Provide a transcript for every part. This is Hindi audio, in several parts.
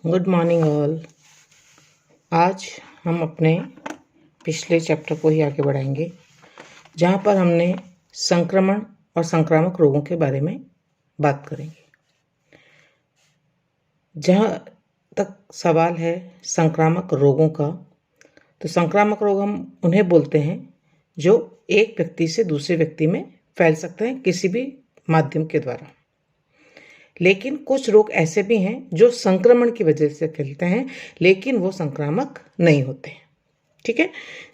Good morning all. आज हम अपने पिछले चैप्टर को ही आगे बढ़ाएंगे, जहाँ पर हमने संक्रमण और संक्रामक रोगों के बारे में बात करेंगे। जहाँ तक सवाल है संक्रामक रोगों का, तो संक्रामक रोग हम उन्हें बोलते हैं जो एक व्यक्ति से दूसरे व्यक्ति में फैल सकते हैं किसी भी माध्यम के द्वारा। लेकिन कुछ रोग ऐसे भी हैं जो संक्रमण की वजह से फैलते हैं, लेकिन वो संक्रामक नहीं होते। ठीक है,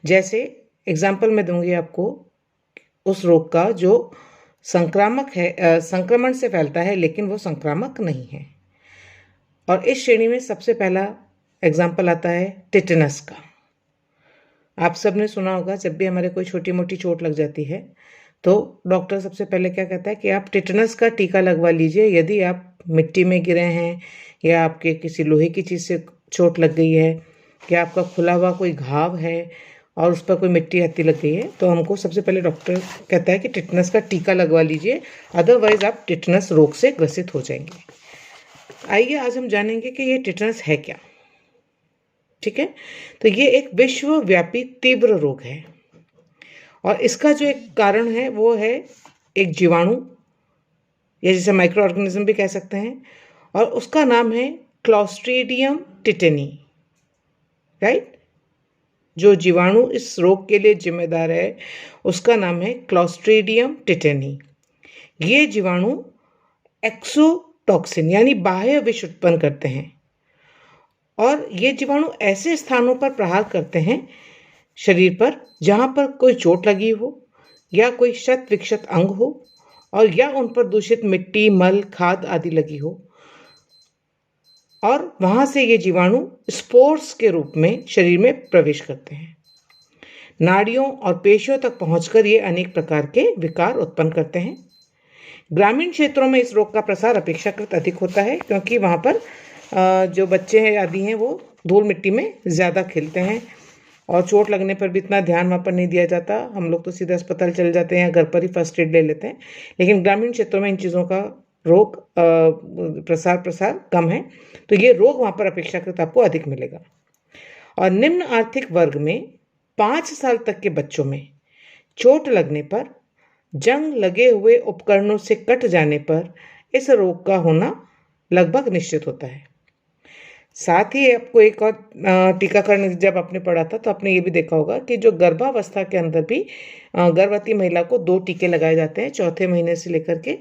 जैसे एग्जाम्पल मैं दूंगी आपको उस रोग का जो संक्रामक है, संक्रमण से फैलता है लेकिन वो संक्रामक नहीं है। और इस श्रेणी में सबसे पहला एग्जाम्पल आता है टिटेनस का। आप सबने सुना होगा, जब भी हमारे कोई छोटी मोटी चोट लग जाती है तो डॉक्टर सबसे पहले क्या कहता है कि आप टिटेनस का टीका लगवा लीजिए। यदि आप मिट्टी में गिरे हैं या आपके किसी लोहे की चीज़ से चोट लग गई है या आपका खुला हुआ कोई घाव है और उस पर कोई मिट्टी हत्ती लग गई है, तो हमको सबसे पहले डॉक्टर कहता है कि टिटेनस का टीका लगवा लीजिए, अदरवाइज आप टिटेनस रोग से ग्रसित हो जाएंगे। आइए आज हम जानेंगे कि ये टिटेनस है क्या। ठीक है, तो ये एक विश्वव्यापी तीव्र रोग है और इसका जो एक कारण है वो है एक जीवाणु, या जिसे माइक्रो ऑर्गेनिज्म भी कह सकते हैं, और उसका नाम है क्लॉस्ट्रीडियम टिटेनी। राइट, जो जीवाणु इस रोग के लिए जिम्मेदार है उसका नाम है क्लॉस्ट्रीडियम टिटेनी। ये जीवाणु एक्सोटॉक्सिन यानी बाह्य विष उत्पन्न करते हैं और ये जीवाणु ऐसे स्थानों पर प्रहार करते हैं शरीर पर जहाँ पर कोई चोट लगी हो या कोई क्षत विक्षत अंग हो और या उन पर दूषित मिट्टी, मल, खाद आदि लगी हो, और वहाँ से ये जीवाणु स्पोर्स के रूप में शरीर में प्रवेश करते हैं। नाड़ियों और पेशियों तक पहुंचकर ये अनेक प्रकार के विकार उत्पन्न करते हैं। ग्रामीण क्षेत्रों में इस रोग का प्रसार अपेक्षाकृत अधिक होता है, क्योंकि वहाँ पर जो बच्चे हैं आदि हैं वो धूल मिट्टी में ज़्यादा खेलते हैं और चोट लगने पर भी इतना ध्यान वहाँ पर नहीं दिया जाता। हम लोग तो सीधे अस्पताल चले जाते हैं या घर पर ही फर्स्ट एड ले लेते हैं, लेकिन ग्रामीण क्षेत्रों में इन चीज़ों का रोग प्रसार कम है, तो ये रोग वहाँ पर अपेक्षाकृत आपको अधिक मिलेगा। और निम्न आर्थिक वर्ग में 5 साल तक के बच्चों में चोट लगने पर, जंग लगे हुए उपकरणों से कट जाने पर इस रोग का होना लगभग निश्चित होता है। साथ ही आपको एक और टीकाकरण जब आपने पढ़ा था तो आपने ये भी देखा होगा कि जो गर्भावस्था के अंदर भी गर्भवती महिला को 2 टीके लगाए जाते हैं, चौथे महीने से लेकर के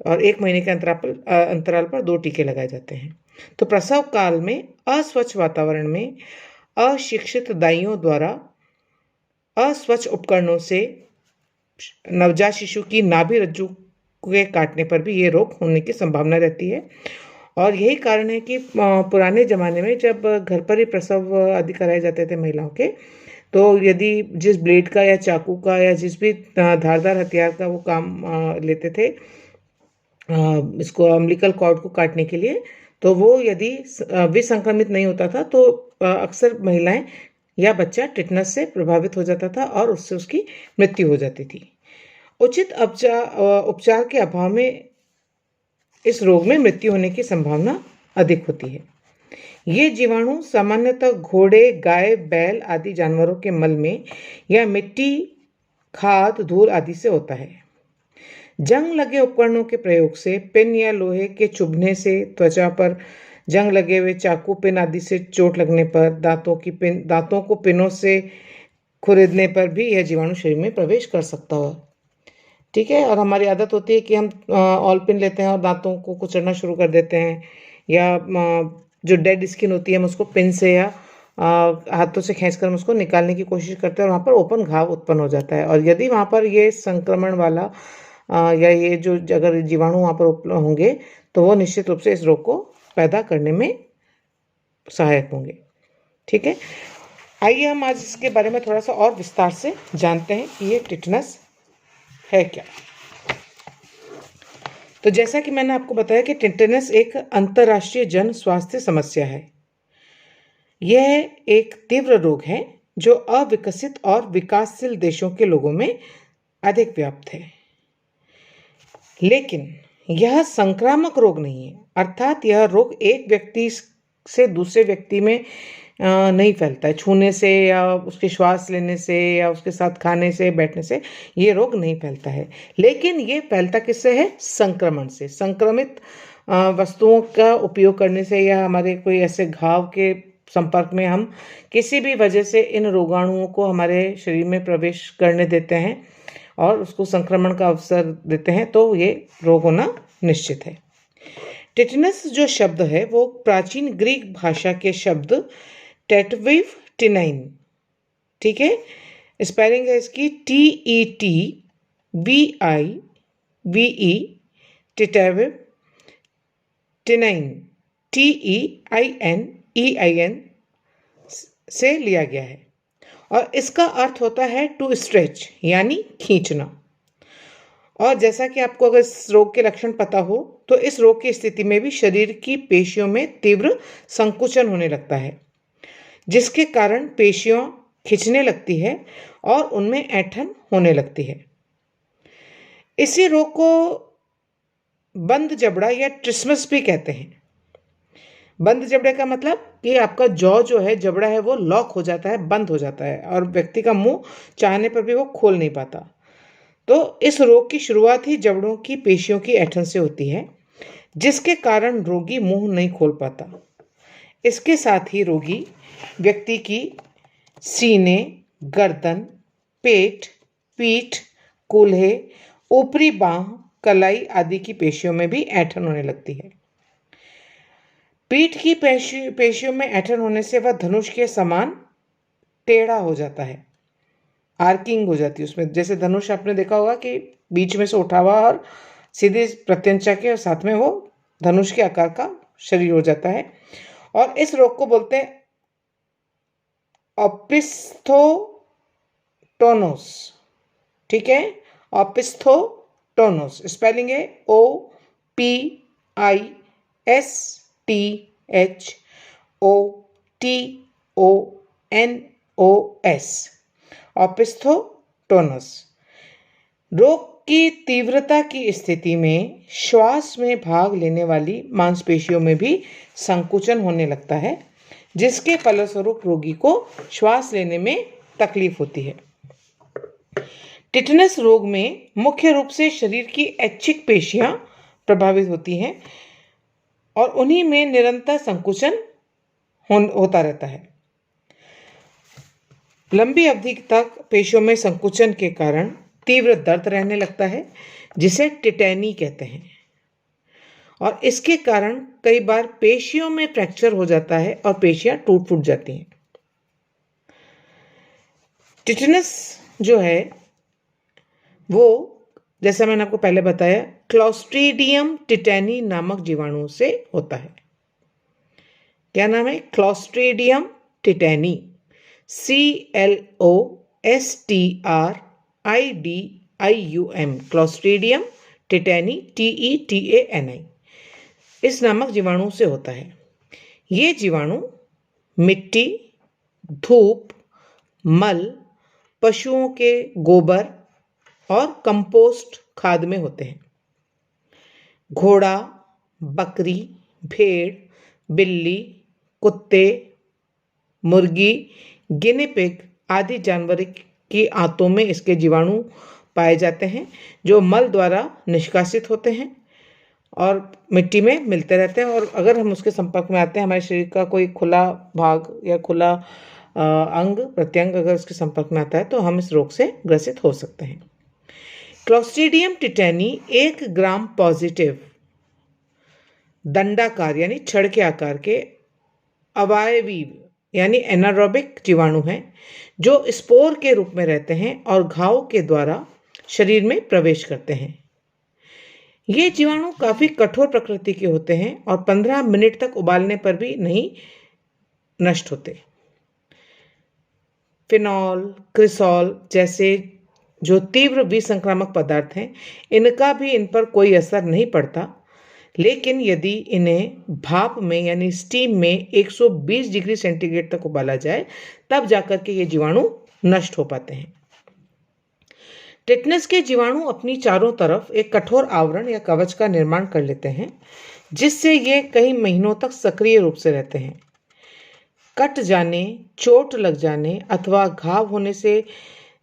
और 1 महीने के अंतराल पर 2 टीके लगाए जाते हैं। तो प्रसव काल में अस्वच्छ वातावरण में अशिक्षित दाइयों द्वारा अस्वच्छ उपकरणों से नवजात शिशु की नाभि रज्जु के काटने पर भी ये रोग होने की संभावना रहती है। और यही कारण है कि पुराने ज़माने में जब घर पर ही प्रसव आदि कराए जाते थे महिलाओं के, तो यदि जिस ब्लेड का या चाकू का या जिस भी धारदार हथियार का वो काम लेते थे इसको अम्बिलिकल कॉर्ड को काटने के लिए, तो वो यदि विसंक्रमित नहीं होता था तो अक्सर महिलाएं या बच्चा टिटनस से प्रभावित हो जाता था और उससे उसकी मृत्यु हो जाती थी। उचित उपचार के अभाव में इस रोग में मृत्यु होने की संभावना अधिक होती है। ये जीवाणु सामान्यतः घोड़े, गाय, बैल आदि जानवरों के मल में या मिट्टी, खाद, धूल आदि से होता है। जंग लगे उपकरणों के प्रयोग से, पिन या लोहे के चुभने से, त्वचा पर जंग लगे हुए चाकू, पिन आदि से चोट लगने पर, दांतों को पिनों से खुरेदने पर भी यह जीवाणु शरीर में प्रवेश कर सकता है। ठीक है, और हमारी आदत होती है कि हम ऑल पिन लेते हैं और दांतों को कुचलना शुरू कर देते हैं, या जो डेड स्किन होती है हम उसको पिन से या हाथों से खींचकर हम उसको निकालने की कोशिश करते हैं और वहाँ पर ओपन घाव उत्पन्न हो जाता है। और यदि वहाँ पर ये संक्रमण वाला या ये जो अगर जीवाणु वहाँ पर होंगे तो वो निश्चित रूप से इस रोग को पैदा करने में सहायक होंगे। ठीक है, आइए हम आज इसके बारे में थोड़ा सा और विस्तार से जानते हैं कि ये टिटनस है क्या। तो जैसा कि मैंने आपको बताया कि टिटनस एक अंतर्राष्ट्रीय जन स्वास्थ्य समस्या है। यह एक तीव्र रोग है जो अविकसित और विकासशील देशों के लोगों में अधिक व्याप्त है, लेकिन यह संक्रामक रोग नहीं है। अर्थात यह रोग एक व्यक्ति से दूसरे व्यक्ति में नहीं फैलता है। छूने से या उसके श्वास लेने से या उसके साथ खाने से, बैठने से ये रोग नहीं फैलता है। लेकिन ये फैलता किससे है? संक्रमण से। संक्रमित वस्तुओं का उपयोग करने से या हमारे कोई ऐसे घाव के संपर्क में हम किसी भी वजह से इन रोगाणुओं को हमारे शरीर में प्रवेश करने देते हैं और उसको संक्रमण का अवसर देते हैं, तो ये रोग होना निश्चित है। टिटनस जो शब्द है वो प्राचीन ग्रीक भाषा के शब्द टेटविव टिनाइन, ठीक है, स्पेलिंग है इसकी TETVIVE, टिटेविव टिनाइन TEINEIN से लिया गया है और इसका अर्थ होता है टू स्ट्रेच, यानी खींचना। और जैसा कि आपको अगर इस रोग के लक्षण पता हो तो इस रोग की स्थिति में भी शरीर की पेशियों में तीव्र संकुचन होने लगता है, जिसके कारण पेशियां खिंचने लगती है और उनमें ऐंठन होने लगती है। इसी रोग को बंद जबड़ा या ट्रिस्मस भी कहते हैं। बंद जबड़े का मतलब कि आपका जॉ जो है, जबड़ा है, वो लॉक हो जाता है, बंद हो जाता है और व्यक्ति का मुंह चाहने पर भी वो खोल नहीं पाता। तो इस रोग की शुरुआत ही जबड़ों की पेशियों की ऐंठन से होती है, जिसके कारण रोगी मुंह नहीं खोल पाता। इसके साथ ही रोगी व्यक्ति की सीने, गर्दन, पेट, पीठ, कूल्हे, ऊपरी बांह, कलाई आदि की पेशियों में भी ऐंठन होने लगती है। पीठ की पेशियों में ऐंठन होने से वह धनुष के समान टेढ़ा हो जाता है, आर्किंग हो जाती है उसमें। जैसे धनुष आपने देखा होगा कि बीच में से उठा हुआ और सीधे प्रत्यंचा के और साथ में वो धनुष के आकार का शरीर हो जाता है। और इस रोग को बोलते हैं ओपिस्थोटोनोस, ठीक है, ओपिस्थोटोनोस, स्पेलिंग है OPISTHOTONOS, ओपिस्थोटोनस। रोग की तीव्रता की स्थिति में श्वास में भाग लेने वाली मांसपेशियों में भी संकुचन होने लगता है, जिसके फलस्वरूप रोगी को श्वास लेने में तकलीफ होती है। टिटनस रोग में मुख्य रूप से शरीर की ऐच्छिक पेशियां प्रभावित होती हैं और उन्हीं में निरंतर संकुचन होता रहता है। लंबी अवधि तक पेशियों में संकुचन के कारण तीव्र दर्द रहने लगता है, जिसे टिटैनी कहते हैं, और इसके कारण कई बार पेशियों में फ्रैक्चर हो जाता है और पेशियां टूट फूट जाती हैं। टिटनस जो है वो, जैसा मैंने आपको पहले बताया, क्लॉस्ट्रीडियम टिटैनी नामक जीवाणु से होता है। क्या नाम है? क्लॉस्ट्रीडियम टिटैनी, CLOSTRIDIUM, क्लॉस्ट्रीडियम टिटैनी, TETANI, इस नामक जीवाणु से होता है। ये जीवाणु मिट्टी, धूप, मल, पशुओं के गोबर और कंपोस्ट खाद में होते हैं। घोड़ा, बकरी, भेड़, बिल्ली, कुत्ते, मुर्गी, गिनी पिग आदि जानवर की आंतों में इसके जीवाणु पाए जाते हैं, जो मल द्वारा निष्कासित होते हैं और मिट्टी में मिलते रहते हैं। और अगर हम उसके संपर्क में आते हैं, हमारे शरीर का कोई खुला भाग या खुला अंग प्रत्यंग अगर उसके संपर्क में आता है, तो हम इस रोग से ग्रसित हो सकते हैं। क्लॉस्ट्रीडियम टिटैनी 1 ग्राम पॉजिटिव दंडाकार यानी छड़ के आकार के अवायवी यानी एनारोबिक जीवाणु हैं, जो स्पोर के रूप में रहते हैं और घाव के द्वारा शरीर में प्रवेश करते हैं। ये जीवाणु काफ़ी कठोर प्रकृति के होते हैं और 15 मिनट तक उबालने पर भी नहीं नष्ट होते। फिनॉल, क्रिसॉल जैसे जो तीव्र विसंक्रामक पदार्थ हैं, इनका भी इन पर कोई असर नहीं पड़ता, लेकिन यदि इन्हें भाप में यानी स्टीम में 120 डिग्री सेंटीग्रेड तक उबाला जाए, तब जाकर के ये जीवाणु नष्ट हो पाते हैं। टिटनस के जीवाणु अपनी चारों तरफ एक कठोर आवरण या कवच का निर्माण कर लेते हैं, जिससे ये कई महीनों तक सक्रिय रूप से रहते हैं। कट जाने, चोट लग जाने अथवा घाव होने से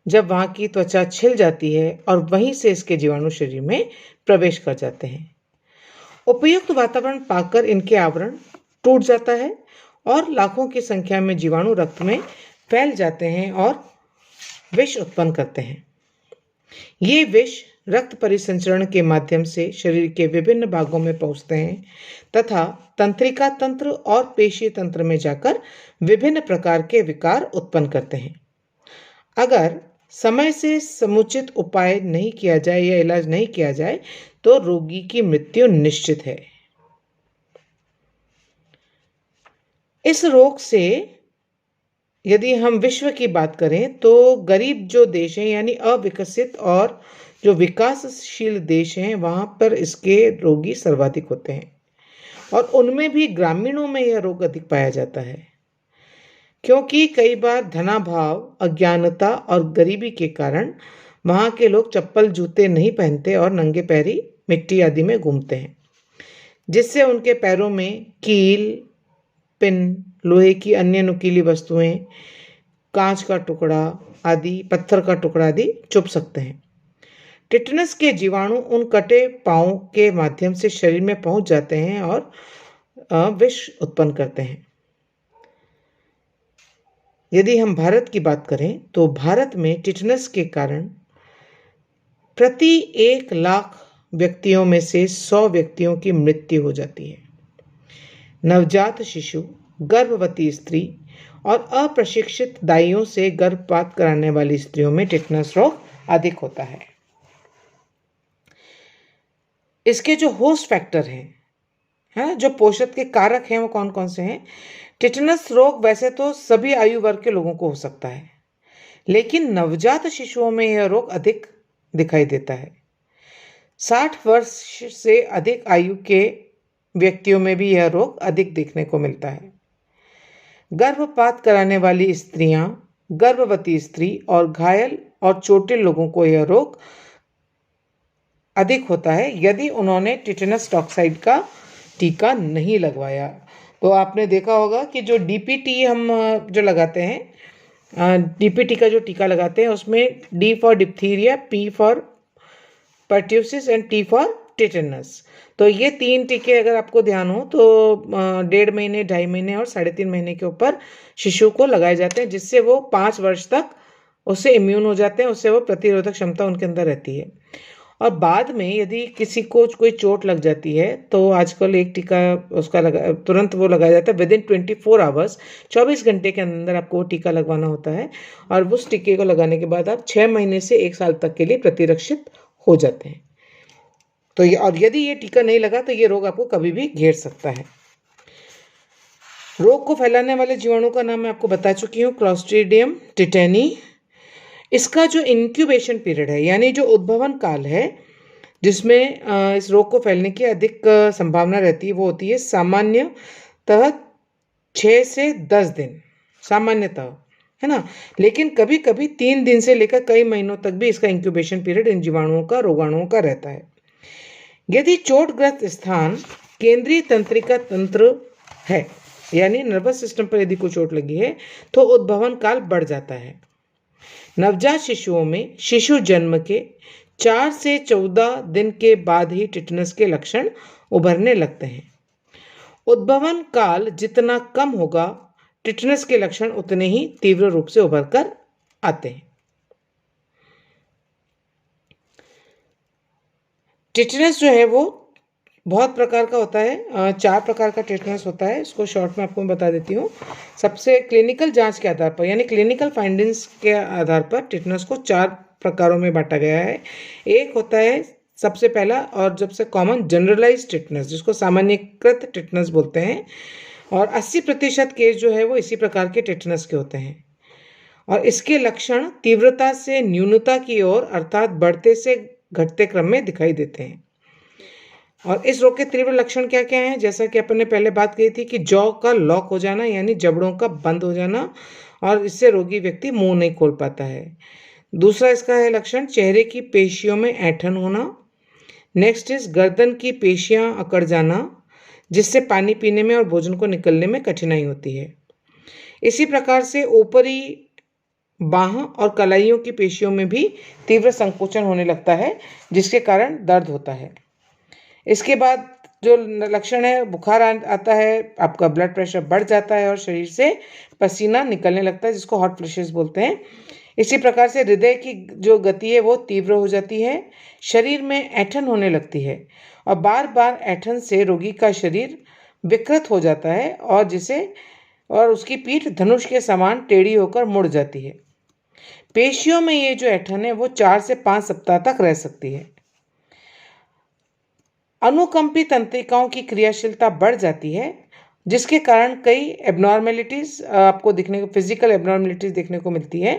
जब वहाँ की त्वचा छिल जाती है और वहीं से इसके जीवाणु शरीर में प्रवेश कर जाते हैं। उपयुक्त वातावरण पाकर इनके आवरण टूट जाता है और लाखों की संख्या में जीवाणु रक्त में फैल जाते हैं और विष उत्पन्न करते हैं। ये विष रक्त परिसंचरण के माध्यम से शरीर के विभिन्न भागों में पहुंचते हैं तथा तंत्रिका तंत्र और पेशीय तंत्र में जाकर विभिन्न प्रकार के विकार उत्पन्न करते हैं। अगर समय से समुचित उपाय नहीं किया जाए या इलाज नहीं किया जाए तो रोगी की मृत्यु निश्चित है। इस रोग से यदि हम विश्व की बात करें तो गरीब जो देश हैं यानी अविकसित और जो विकासशील देश हैं वहाँ पर इसके रोगी सर्वाधिक होते हैं और उनमें भी ग्रामीणों में यह रोग अधिक पाया जाता है, क्योंकि कई बार धनाभाव, अज्ञानता और गरीबी के कारण वहाँ के लोग चप्पल जूते नहीं पहनते और नंगे पैरी मिट्टी आदि में घूमते हैं, जिससे उनके पैरों में कील, पिन, लोहे की अन्य नुकीली वस्तुएं, कांच का टुकड़ा आदि, पत्थर का टुकड़ा आदि चुभ सकते हैं। टिटनस के जीवाणु उन कटे पांवों के माध्यम से शरीर में पहुंच जाते हैं और विष उत्पन्न करते हैं। यदि हम भारत की बात करें तो भारत में टिटनस के कारण प्रति 1 लाख व्यक्तियों में से 100 व्यक्तियों की मृत्यु हो जाती है। नवजात शिशु, गर्भवती स्त्री और अप्रशिक्षित दाइयों से गर्भपात कराने वाली स्त्रियों में टिटनस रोग अधिक होता है। इसके जो होस्ट फैक्टर हैं, जो पोषक के कारक हैं, वो कौन कौन से हैं? टिटनस रोग वैसे तो सभी आयु वर्ग के लोगों को हो सकता है, लेकिन नवजात शिशुओं में यह रोग अधिक दिखाई देता है। 60 वर्ष से अधिक आयु के व्यक्तियों में भी यह रोग अधिक देखने को मिलता है। गर्भपात कराने वाली स्त्रियां, गर्भवती स्त्री और घायल और चोटिल लोगों को यह रोग अधिक होता है यदि उन्होंने टिटेनस टॉक्साइड का टीका नहीं लगवाया। तो आपने देखा होगा कि जो डीपीटी हम जो लगाते हैं, डीपीटी का जो टीका लगाते हैं उसमें D for diphtheria, P for pertussis and T for tetanus. तो ये 3 टीके अगर आपको ध्यान हो तो 1.5 महीने, 2.5 महीने और 3.5 महीने के ऊपर शिशु को लगाए जाते हैं, जिससे वो 5 वर्ष तक उससे इम्यून हो जाते हैं, उससे वो प्रतिरोधक क्षमता उनके अंदर रहती है। और बाद में यदि किसी को कोई चोट लग जाती है तो आजकल एक टीका उसका तुरंत वो लगाया जाता है, विदिन 24 आवर्स, 24 घंटे के अंदर आपको वो टीका लगवाना होता है और उस टीके को लगाने के बाद आप 6 महीने से 1 साल तक के लिए प्रतिरक्षित हो जाते हैं। तो और यदि ये टीका नहीं लगा तो ये रोग आपको कभी भी घेर सकता है। रोग को फैलाने वाले जीवाणु का नाम मैं आपको बता चुकी हूँ, क्लॉस्ट्रीडियम टिटेनी। इसका जो इंक्यूबेशन पीरियड है यानी जो उद्भवन काल है जिसमें इस रोग को फैलने की अधिक संभावना रहती है, वो होती है सामान्यतः 6 से 10 दिन, सामान्यतः, है ना। लेकिन कभी कभी 3 दिन से लेकर कई महीनों तक भी इसका इंक्यूबेशन पीरियड इन जीवाणुओं का, रोगाणुओं का रहता है। यदि चोटग्रस्त स्थान केंद्रीय तंत्रिका तंत्र है यानी नर्वस सिस्टम पर यदि कोई चोट लगी है तो उद्भवन काल बढ़ जाता है। नवजात शिशुओं में शिशु जन्म के 4 से 14 दिन के बाद ही टिटनस के लक्षण उभरने लगते हैं। उद्भवन काल जितना कम होगा टिटनस के लक्षण उतने ही तीव्र रूप से उभर कर आते हैं। टिटनस जो है वो बहुत प्रकार का होता है, 4 प्रकार का टिटनस होता है। इसको शॉर्ट में आपको मैं बता देती हूँ। सबसे क्लिनिकल जांच के आधार पर यानी क्लिनिकल फाइंडिंग्स के आधार पर टिटनस को 4 प्रकारों में बांटा गया है। एक होता है सबसे पहला और सबसे कॉमन जनरलाइज टिटनस, जिसको सामान्यकृत टिटनस बोलते हैं, और 80% केस जो है वो इसी प्रकार के टिटनस के होते हैं और इसके लक्षण तीव्रता से न्यूनता की ओर अर्थात बढ़ते से घटते क्रम में दिखाई देते हैं। और इस रोग के तीव्र लक्षण क्या क्या हैं? जैसा कि अपन ने पहले बात की थी कि जॉ का लॉक हो जाना यानी जबड़ों का बंद हो जाना और इससे रोगी व्यक्ति मुंह नहीं खोल पाता है। दूसरा इसका है लक्षण चेहरे की पेशियों में ऐंठन होना। नेक्स्ट इज गर्दन की पेशियां अकड़ जाना। जिससे पानी पीने में और भोजन को निकलने में कठिनाई होती है। इसी प्रकार से ऊपरी बाह और कलाइयों की पेशियों में भी तीव्र संकोचन होने लगता है, जिसके कारण दर्द होता है। इसके बाद जो लक्षण है, बुखार आता है, आपका ब्लड प्रेशर बढ़ जाता है और शरीर से पसीना निकलने लगता है, जिसको हॉट फ्लैशेस बोलते हैं। इसी प्रकार से हृदय की जो गति है वो तीव्र हो जाती है, शरीर में ऐंठन होने लगती है और बार बार ऐंठन से रोगी का शरीर विकृत हो जाता है और उसकी पीठ धनुष के समान टेढ़ी होकर मुड़ जाती है। पेशियों में ये जो ऐंठन है वो 4 से 5 सप्ताह तक रह सकती है। अनुकंपी तंत्रिकाओं की क्रियाशीलता बढ़ जाती है, जिसके कारण कई एबनॉर्मेलिटीज आपको फिजिकल एबनॉर्मेलिटीज देखने को मिलती है।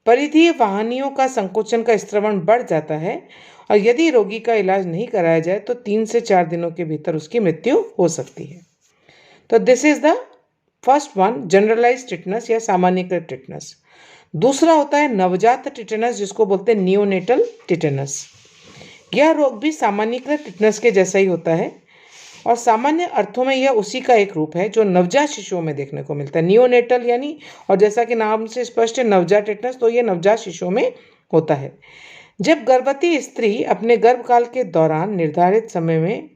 परिधीय वाहिनियों का संकोचन का स्त्रवण बढ़ जाता है और यदि रोगी का इलाज नहीं कराया जाए तो 3 से 4 दिनों के भीतर उसकी मृत्यु हो सकती है। तो this is the first one, generalised tetanus या सामान्यकृत टिटनस। दूसरा होता है नवजात टिटनस, जिसको बोलते हैं नियोनेटल टिटनस। यह रोग भी सामान्यकृत टिटनस के जैसा ही होता है और सामान्य अर्थों में यह उसी का एक रूप है जो नवजात शिशुओं में देखने को मिलता है। नियोनेटल यानी, और जैसा कि नाम से स्पष्ट है, नवजात टिटनस, तो यह नवजात शिशुओं में होता है। जब गर्भवती स्त्री अपने गर्भकाल के दौरान निर्धारित समय में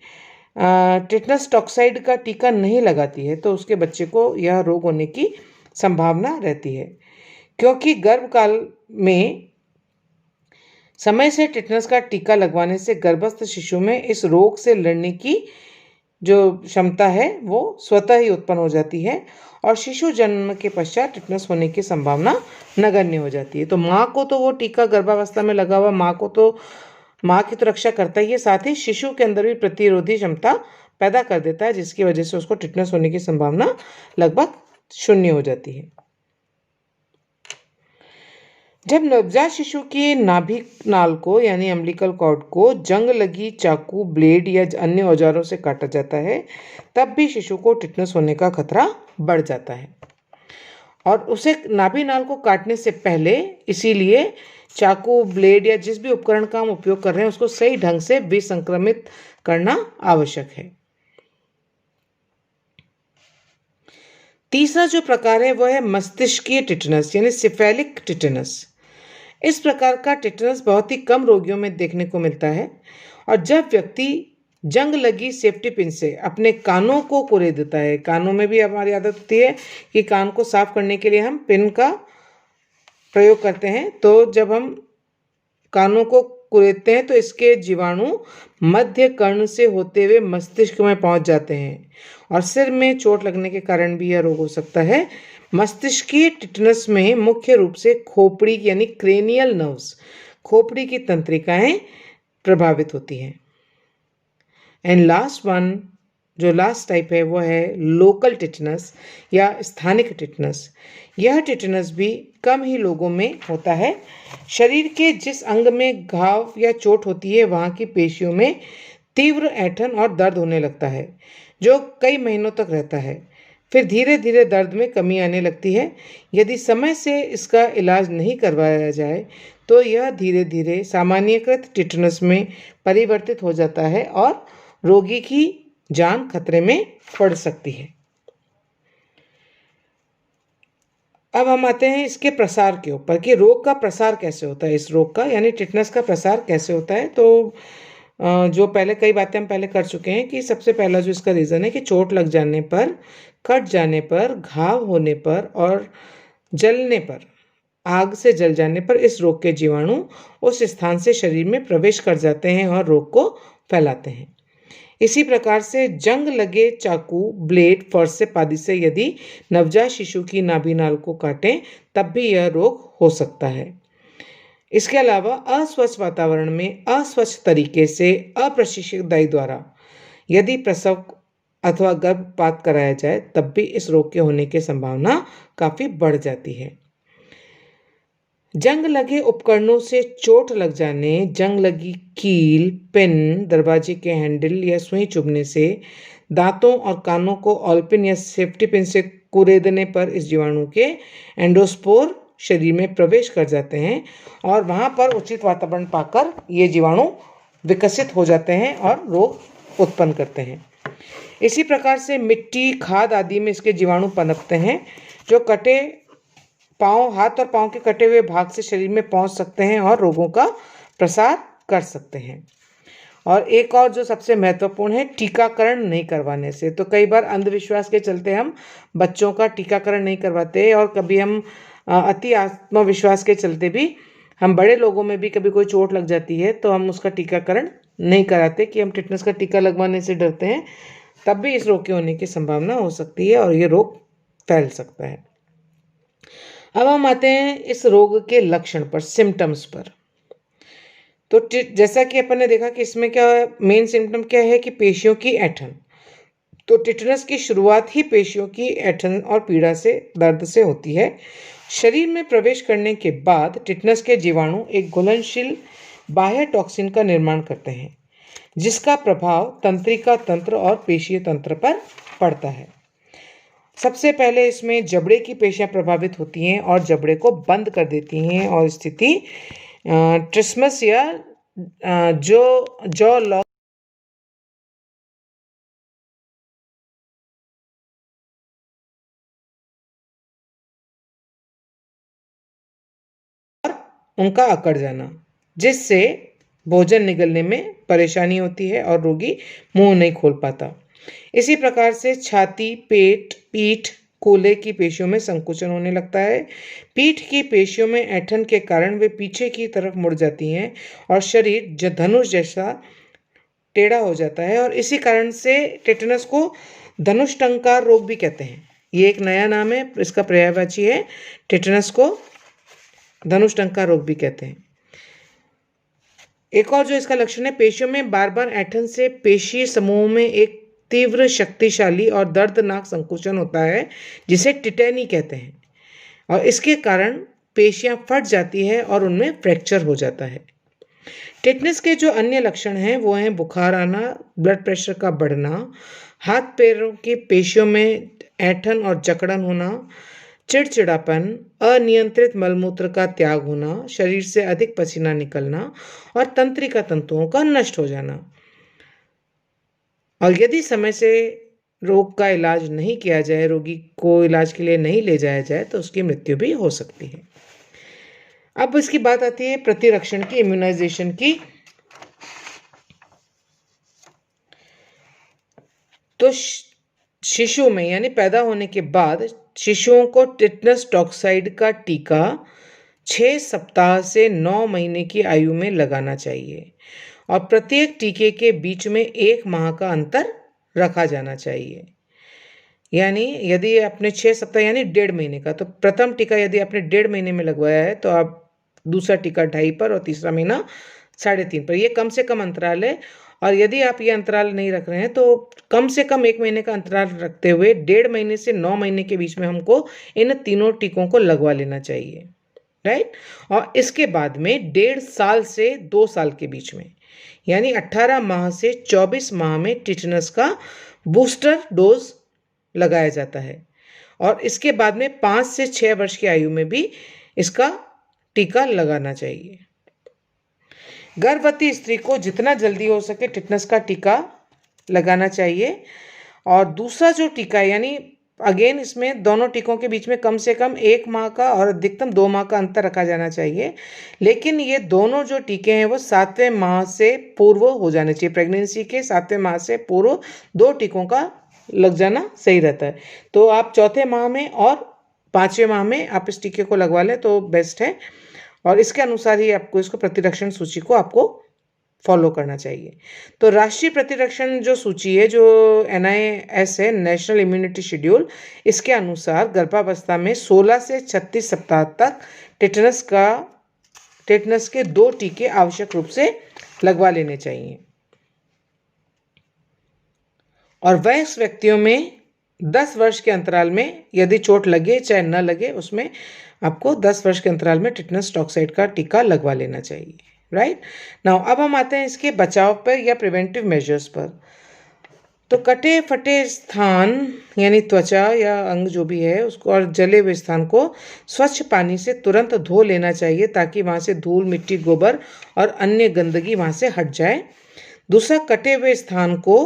टिटनस टॉक्साइड का टीका नहीं लगाती है तो उसके बच्चे को यह रोग होने की संभावना रहती है, क्योंकि गर्भकाल में समय से टिटनस का टीका लगवाने से गर्भस्थ शिशु में इस रोग से लड़ने की जो क्षमता है वो स्वतः ही उत्पन्न हो जाती है और शिशु जन्म के पश्चात टिटनस होने की संभावना नगण्य हो जाती है। तो माँ को तो वो टीका गर्भावस्था में लगा हुआ माँ की तो रक्षा करता ही है, साथ ही शिशु के अंदर भी प्रतिरोधी क्षमता पैदा कर देता है, जिसकी वजह से उसको टिटनस होने की संभावना लगभग 0 हो जाती है। जब नवजात शिशु की नाभिक नाल को यानी अम्बिलिकल कॉर्ड को जंग लगी चाकू, ब्लेड या अन्य औजारों से काटा जाता है, तब भी शिशु को टिटनस होने का खतरा बढ़ जाता है। और उसे नाभि नाल को काटने से पहले इसीलिए चाकू, ब्लेड या जिस भी उपकरण का हम उपयोग कर रहे हैं उसको सही ढंग से विसंक्रमित करना आवश्यक है। तीसरा जो प्रकार है वह है मस्तिष्कीय टिटनस यानी सिफेलिक टिटनस। इस प्रकार का टिटनस बहुत ही कम रोगियों में देखने को मिलता है और जब व्यक्ति जंग लगी सेफ्टी पिन से अपने कानों को कुरेद देता है, कानों में भी हमारी आदत होती है कि कान को साफ करने के लिए हम पिन का प्रयोग करते हैं, तो जब हम कानों को कुरेदते हैं तो इसके जीवाणु मध्य कर्ण से होते हुए मस्तिष्क में पहुंच जाते हैं और सिर में चोट लगने के कारण भी यह रोग हो सकता है। मस्तिष्कीय टिटनस में मुख्य रूप से खोपड़ी यानी क्रेनियल नर्व्स, खोपड़ी की तंत्रिकाएं प्रभावित होती हैं। एंड लास्ट टाइप है वो है लोकल टिटनस या स्थानिक टिटनस। यह टिटनस भी कम ही लोगों में होता है। शरीर के जिस अंग में घाव या चोट होती है वहाँ की पेशियों में तीव्र ऐंठन और दर्द होने लगता है, जो कई महीनों तक रहता है। फिर धीरे धीरे दर्द में कमी आने लगती है। यदि समय से इसका इलाज नहीं करवाया जाए तो यह धीरे धीरे सामान्यकृत टिटनस में परिवर्तित हो जाता है और रोगी की जान खतरे में पड़ सकती है। अब हम आते हैं इसके प्रसार के ऊपर कि रोग का प्रसार कैसे होता है, इस रोग का यानी टिटनस का प्रसार कैसे होता है। तो जो पहले कई बातें हम पहले कर चुके हैं कि सबसे पहला जो इसका रीज़न है कि चोट लग जाने पर, कट जाने पर, घाव होने पर और जलने पर, आग से जल जाने पर इस रोग के जीवाणु उस स्थान से शरीर में प्रवेश कर जाते हैं और रोग को फैलाते हैं। इसी प्रकार से जंग लगे चाकू, ब्लेड, फॉर्सेप आदि से यदि नवजात शिशु की नाभि नाल को काटें तब भी यह रोग हो सकता है। इसके अलावा अस्वच्छ वातावरण में अस्वच्छ तरीके से अप्रशिक्षित दाई द्वारा यदि प्रसव अथवा गर्भपात कराया जाए तब भी इस रोग के होने की संभावना काफ़ी बढ़ जाती है। जंग लगे उपकरणों से चोट लग जाने, जंग लगी कील, पिन, दरवाजे के हैंडल या सुई चुभने से, दांतों और कानों को ऑलपिन या सेफ्टी पिन से कुरेदने पर इस जीवाणु के एंडोस्पोर शरीर में प्रवेश कर जाते हैं और वहाँ पर उचित वातावरण पाकर ये जीवाणु विकसित हो जाते हैं और रोग उत्पन्न करते हैं। इसी प्रकार से मिट्टी, खाद आदि में इसके जीवाणु पनपते हैं, जो कटे पाँव, हाथ और पाँव के कटे हुए भाग से शरीर में पहुंच सकते हैं और रोगों का प्रसार कर सकते हैं। और एक और जो सबसे महत्वपूर्ण है, टीकाकरण नहीं करवाने से। तो कई बार अंधविश्वास के चलते हम बच्चों का टीकाकरण नहीं करवाते, और कभी हम अति आत्मविश्वास के चलते भी हम बड़े लोगों में भी कभी कोई चोट लग जाती है तो हम उसका टीकाकरण नहीं कराते, कि हम टिटनेस का टीका लगवाने से डरते हैं, तब भी इस रोग के होने की संभावना हो सकती है और ये रोग फैल सकता है। अब हम आते हैं इस रोग के लक्षण पर, सिम्टम्स पर। तो जैसा कि अपन ने देखा कि इसमें क्या मेन सिम्टम क्या है कि पेशियों की ऐंठन। तो टिटनेस की शुरुआत ही पेशियों की ऐंठन और पीड़ा से, दर्द से होती है। शरीर में प्रवेश करने के बाद टिटनेस के जीवाणु एक घुलनशील बाह्य टॉक्सिन का निर्माण करते हैं, जिसका प्रभाव तंत्रिका तंत्र और पेशीय तंत्र पर पड़ता है। सबसे पहले इसमें जबड़े की पेशियां प्रभावित होती हैं और जबड़े को बंद कर देती हैं, और स्थिति ट्रिस्मस या जॉ लॉक उनका अकड़ जाना, जिससे भोजन निगलने में परेशानी होती है और रोगी मुंह नहीं खोल पाता। इसी प्रकार से छाती, पेट, पीठ, कूल्हे की पेशियों में संकुचन होने लगता है। पीठ की पेशियों में ऐंठन के कारण वे पीछे की तरफ मुड़ जाती हैं और शरीर धनुष जैसा टेढ़ा हो जाता है, और इसी कारण से टिटनेस को धनुष टंकार रोग भी कहते हैं। ये एक नया नाम है, इसका पर्यायवाची है। टिटनेस को धनुष टंकार रोग भी कहते हैं। एक और जो इसका लक्षण है, पेशियों में बार बार ऐंठन से पेशी समूह में एक तीव्र, शक्तिशाली और दर्दनाक संकुचन होता है, जिसे टिटेनी कहते हैं, और इसके कारण पेशियां फट जाती है और उनमें फ्रैक्चर हो जाता है। टिटनेस के जो अन्य लक्षण हैं वो हैं बुखार आना, ब्लड प्रेशर का बढ़ना, हाथ पैरों की पेशियों में ऐंठन और जकड़न होना, चिड़चिड़ापन, अनियंत्रित मलमूत्र का त्याग होना, शरीर से अधिक पसीना निकलना और तंत्रिका तंतुओं का नष्ट हो जाना। और यदि समय से रोग का इलाज नहीं किया जाए, रोगी को इलाज के लिए नहीं ले जाया जाए, तो उसकी मृत्यु भी हो सकती है। अब इसकी बात आती है प्रतिरक्षण की, इम्यूनाइजेशन की। तो शिशु में यानी पैदा होने के बाद शिशुओं को टिटनेस टॉक्साइड का टीका 6 सप्ताह से 9 महीने की आयु में लगाना चाहिए, और प्रत्येक टीके के बीच में 1 माह का अंतर रखा जाना चाहिए। यानी यदि आपने 6 सप्ताह यानी 1.5 महीने का, तो प्रथम टीका यदि आपने 1.5 महीने में लगवाया है तो आप दूसरा टीका 2.5 पर और तीसरा महीना 3.5 पर। ये कम से कम अंतराल है, और यदि आप ये अंतराल नहीं रख रहे हैं तो कम से कम 1 महीने का अंतराल रखते हुए 1.5 महीने से 9 महीने के बीच में हमको इन तीनों टीकों को लगवा लेना चाहिए, राइट। और इसके बाद में 1.5 साल से 2 साल के बीच में, यानी 18 माह से 24 माह में टिटनेस का बूस्टर डोज लगाया जाता है, और इसके बाद में 5 से 6 वर्ष की आयु में भी इसका टीका लगाना चाहिए। गर्भवती स्त्री को जितना जल्दी हो सके टिटनेस का टीका लगाना चाहिए। और दूसरा जो टीका है, यानी अगेन इसमें दोनों टीकों के बीच में कम से कम 1 माह का और अधिकतम 2 माह का अंतर रखा जाना चाहिए, लेकिन ये दोनों जो टीके हैं वो 7वें माह से पूर्व हो जाने चाहिए। प्रेगनेंसी के 7वें माह से पूर्व 2 टीकों का लग जाना सही रहता है। तो आप 4थे माह में और 5वें माह में आप इस टीके को लगवा लें तो बेस्ट है, और इसके अनुसार ही आपको इसको प्रतिरक्षण सूची को आपको फॉलो करना चाहिए। तो राष्ट्रीय प्रतिरक्षण जो सूची है, जो NIS है, नेशनल इम्यूनिटी शेड्यूल, इसके अनुसार गर्भावस्था में 16 से 36 सप्ताह तक टिटनेस के 2 टीके आवश्यक रूप से लगवा लेने चाहिए। और वयस्क व्यक्तियों में 10 वर्ष के अंतराल में यदि चोट लगे चाहे न लगे, उसमें आपको 10 वर्ष के अंतराल में टिटनेस टॉक्साइड का टीका लगवा लेना चाहिए, राइट। नाउ अब हम आते हैं इसके बचाव पर या प्रिवेंटिव मेजर्स पर। तो कटे फटे स्थान यानी त्वचा या अंग जो भी है उसको, और जले हुए स्थान को स्वच्छ पानी से तुरंत धो लेना चाहिए, ताकि वहाँ से धूल, मिट्टी, गोबर और अन्य गंदगी वहाँ से हट जाए। दूसरा, कटे हुए स्थान को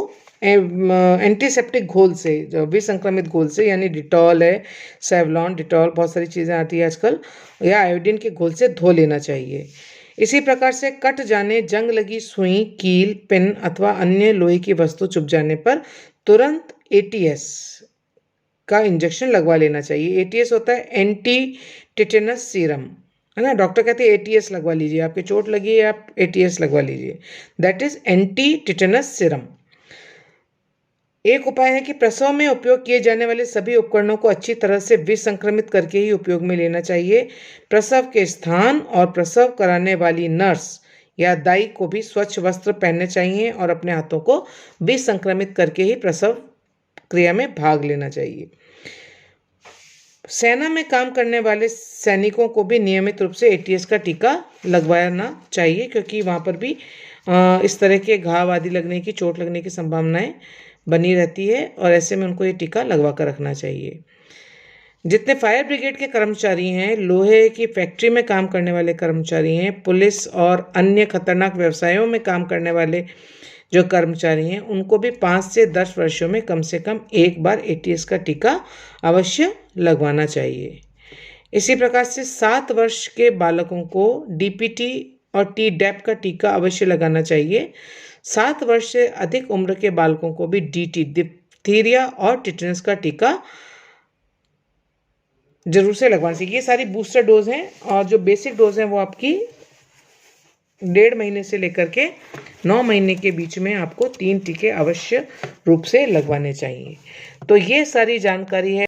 एंटीसेप्टिक घोल से, जो विसंक्रमित घोल से, यानी डिटॉल है, सेवलॉन, डिटॉल, बहुत सारी चीज़ें आती है आजकल, या आयोडीन के घोल से धो लेना चाहिए। इसी प्रकार से कट जाने, जंग लगी सुई, कील, पिन अथवा अन्य लोहे की वस्तु चुभ जाने पर तुरंत ATS का इंजेक्शन लगवा लेना चाहिए। ATS होता है एंटी टिटेनस सीरम, है ना। डॉक्टर कहते हैं ATS लगवा लीजिए, आपके चोट लगी है, आप ATS लगवा लीजिए, that is anti tetanus serum. एक उपाय है कि प्रसव में उपयोग किए जाने वाले सभी उपकरणों को अच्छी तरह से विसंक्रमित करके ही उपयोग में लेना चाहिए। प्रसव के स्थान और प्रसव कराने वाली नर्स या दाई को भी स्वच्छ वस्त्र पहनने चाहिए और अपने हाथों को विसंक्रमित करके ही प्रसव क्रिया में भाग लेना चाहिए। सेना में काम करने वाले सैनिकों को भी नियमित रूप से ATS का टीका लगवाना चाहिए, क्योंकि वहाँ पर भी इस तरह के घाव आदि लगने की, चोट लगने की संभावनाएं बनी रहती है, और ऐसे में उनको ये टीका लगवा कर रखना चाहिए। जितने फायर ब्रिगेड के कर्मचारी हैं, लोहे की फैक्ट्री में काम करने वाले कर्मचारी हैं, पुलिस और अन्य खतरनाक व्यवसायों में काम करने वाले जो कर्मचारी हैं, उनको भी 5 से 10 वर्षों में कम से कम एक बार ATS का टीका अवश्य लगवाना चाहिए। इसी प्रकार से 7 वर्ष के बालकों को DPT और TDAP का टीका अवश्य लगाना चाहिए। 7 वर्ष से अधिक उम्र के बालकों को भी DT, डिप्थीरिया और टिटेनस का टीका जरूर से लगवाना चाहिए। ये सारी बूस्टर डोज हैं, और जो बेसिक डोज हैं वो आपकी 1.5 महीने से लेकर के 9 महीने के बीच में आपको 3 टीके अवश्य रूप से लगवाने चाहिए। तो ये सारी जानकारी है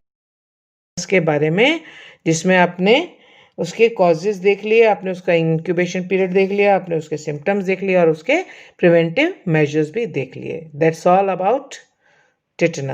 इसके बारे में, जिसमें आपने उसके कॉजेज देख लिए, आपने उसका इंक्यूबेशन पीरियड देख लिया, आपने उसके सिम्टम्स देख लिया और उसके प्रिवेंटिव मेजर्स भी देख लिए। That's all about tetanus.